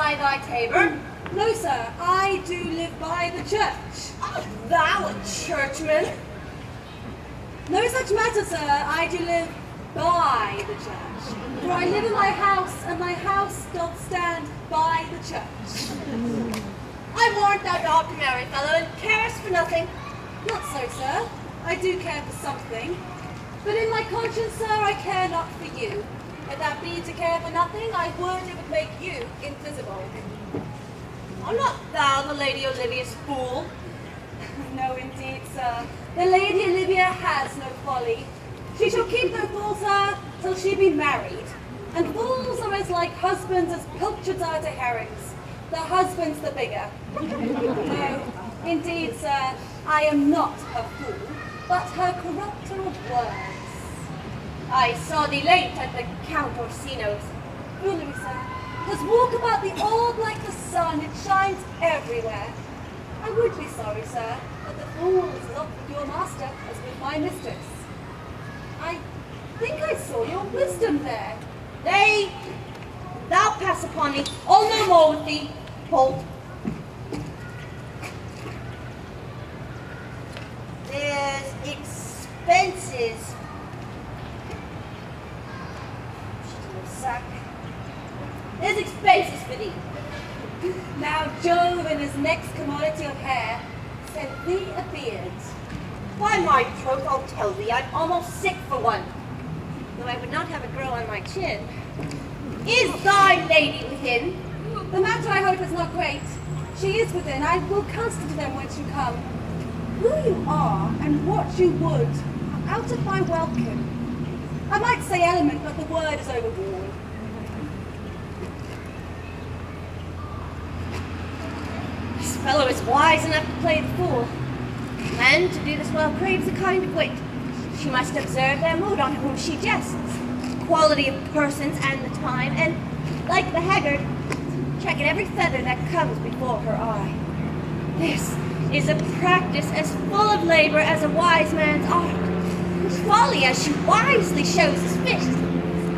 by thy tabor? No, sir, I do live by the church. Art thou a churchman? No such matter, sir, I do live by the church. For I live in my house, and my house doth stand by the church. I warrant thou art a merry fellow, and carest for nothing. Not so, sir. I do care for something. But in my conscience, sir, I care not for you. If that be to care for nothing, I would it would make you invisible. Are not thou the Lady Olivia's fool? No, indeed, sir. The Lady Olivia has no folly. She shall keep no fool, sir, till she be married. And fools are as like husbands as pilchards are to herrings. The husband's the bigger. No, indeed, sir, I am not her fool, but her corrupter of words. I saw thee late at the Count Orsino's. Foolery, sir. 'Twas walk about the orb like the sun, it shines everywhere. I would be sorry, sir, but the fool is not with your master as with my mistress. I think I saw your wisdom there. Thou pass upon me, I'll no more with thee, Bolt. There's expenses. Sack. There's expenses for thee. Now Jove in his next commodity of hair sent thee a beard. By my troth, I'll tell thee, I'm almost sick for one, though I would not have it grow on my chin. Is thy lady within? The matter, I hope, is not great. She is within. I will counsel to them whence you come. Who you are and what you would are out of my welcome. I might say element, but the word is overborne. This fellow is wise enough to play the fool, and to do this well craves a kind of wit. She must observe their mood on whom she jests, quality of persons and the time, and, like the haggard, check at every feather that comes before her eye. This is a practice as full of labor as a wise man's art, whose folly as she wisely shows his fist.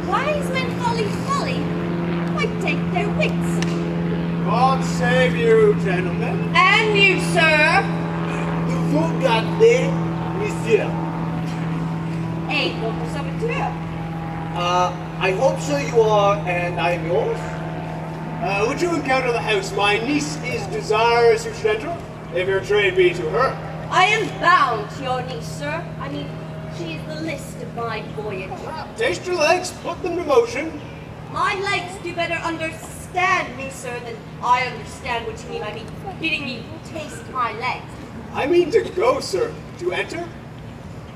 Wise men folly, might take their wits. God save you, gentlemen. And you, sir. Vous gardez, monsieur. A local serviteur. I hope so you are, and I am yours. Would you encounter the house? My niece is desirous you should enter, if your trade be to her. I am bound to your niece, sir. I mean, she is the list of my voyage. Taste your legs, put them to motion. My legs do better understand me, sir, than I understand what you mean by me bidding me taste my legs. I mean to go, sir. To enter?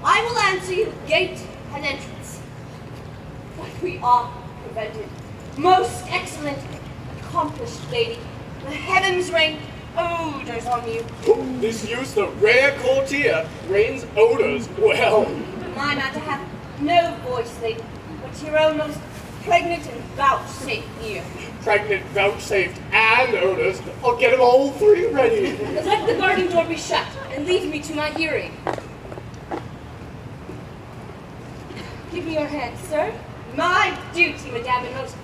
I will answer you gate and entrance. But we are prevented. Most excellent, accomplished lady, the heavens rain odors on you. This youth, the rare courtier, rains odors well. My matter hath no voice, lady, but your own most pregnant and vouchsafed ear. Pregnant, vouchsafed, and odors. I'll get them all three ready. Let the garden door be shut, and leave me to my hearing. Give me your hand, sir. My duty, madame, and most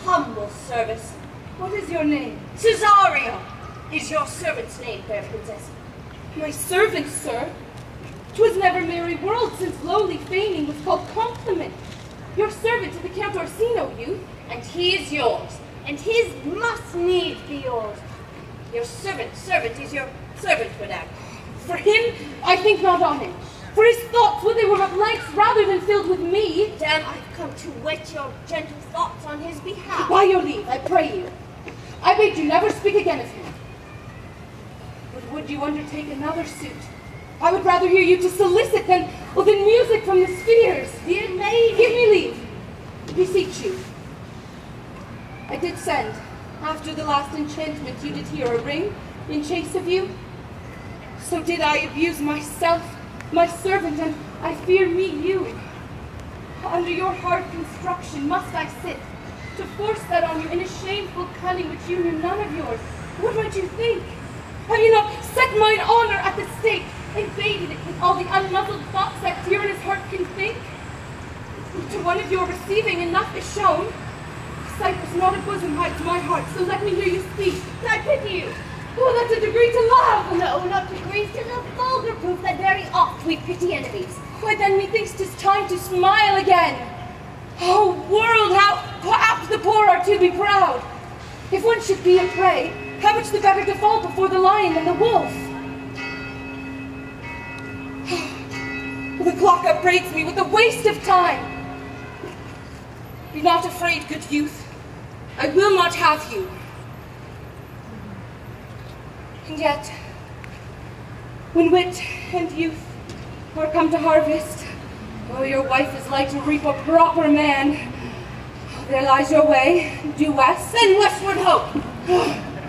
humble service. What is your name? Cesario is your servant's name, fair princess. My servant, sir. 'Twas never merry world since lowly feigning was called compliment. Your servant to the Count Orsino, youth. And he is yours, and his must needs be yours. Your servant is your servant, madame. For him, I think not on him. For his thoughts, would they were but blanks rather than filled with me. Madame, I've come to wet your gentle thoughts on his behalf. By your leave, I pray you. I bid you never speak again of him. But would you undertake another suit? I would rather hear you to solicit than music from the spheres. Dear lady, give me leave. Beseech you. I did send, after the last enchantment you did hear, a ring in chase of you. So did I abuse myself, my servant, and I fear me you. Under your hard construction must I sit, to force that on you in a shameful cunning which you knew none of yours. What might you think? Have you not set mine honor at the stake, invaded it with all the unmuzzled thoughts that tyrannous heart can think? To one of your receiving enough is shown. cypress, not a bosom height to my heart, so let me hear you speak. I pity you. Oh, that's a degree to love! No, not degrees, 'tis a vulgar proof that very oft we pity enemies. Why then methinks 'tis time to smile again. Oh, world, how apt the poor are to be proud. If one should be a prey, how much the better to fall before the lion than the wolf. The clock upbraids me with the waste of time. Be not afraid, good youth. I will not have you. And yet, when wit and youth are come to harvest, oh, your wife is like to reap a proper man. There lies your way, due west. Then westward hope.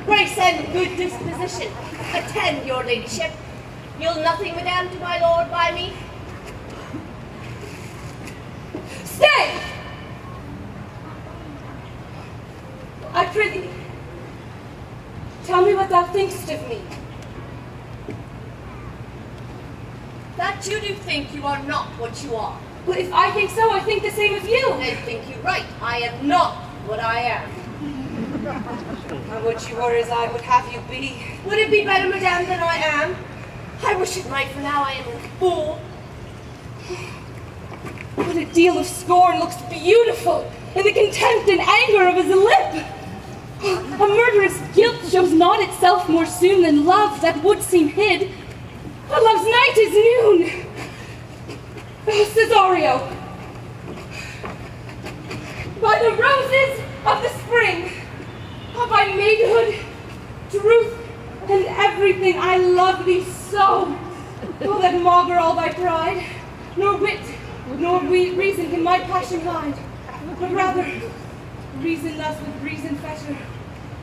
Grace and good disposition. Attend, your ladyship. You'll nothing, madame, to my lord by me? Stay! I prithee, tell me what thou thinkst of me. That you do think you are not what you are. But if I think so, I think the same of you. Then think you right. I am not what I am. I would you were as I would have you be. Would it be better, madame, than I am? I wish it might, for now I am a fool. What a deal of scorn looks beautiful in the contempt and anger of his lip. A murderous guilt shows not itself more soon than love that would seem hid. A love's night is noon. Oh, Cesario, by the roses of the spring, by maidhood, truth, and everything, I love thee so. Oh, that maugre all thy pride, nor wit, nor reason can my passion hide, but rather reason thus with reason fetter.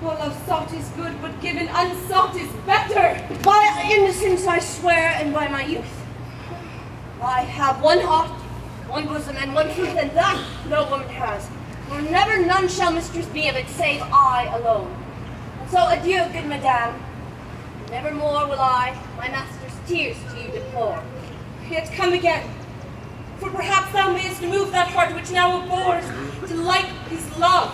Oh, love sought is good, but given unsought is better. By innocence I swear, and by my youth. I have one heart, one bosom, and one truth, and that no woman has. For never none shall mistress be of it, save I alone. And so adieu, good madame. Nevermore will I my master's tears to you deplore. Yet come again, for perhaps thou mayest move that heart which now abhors to like his love.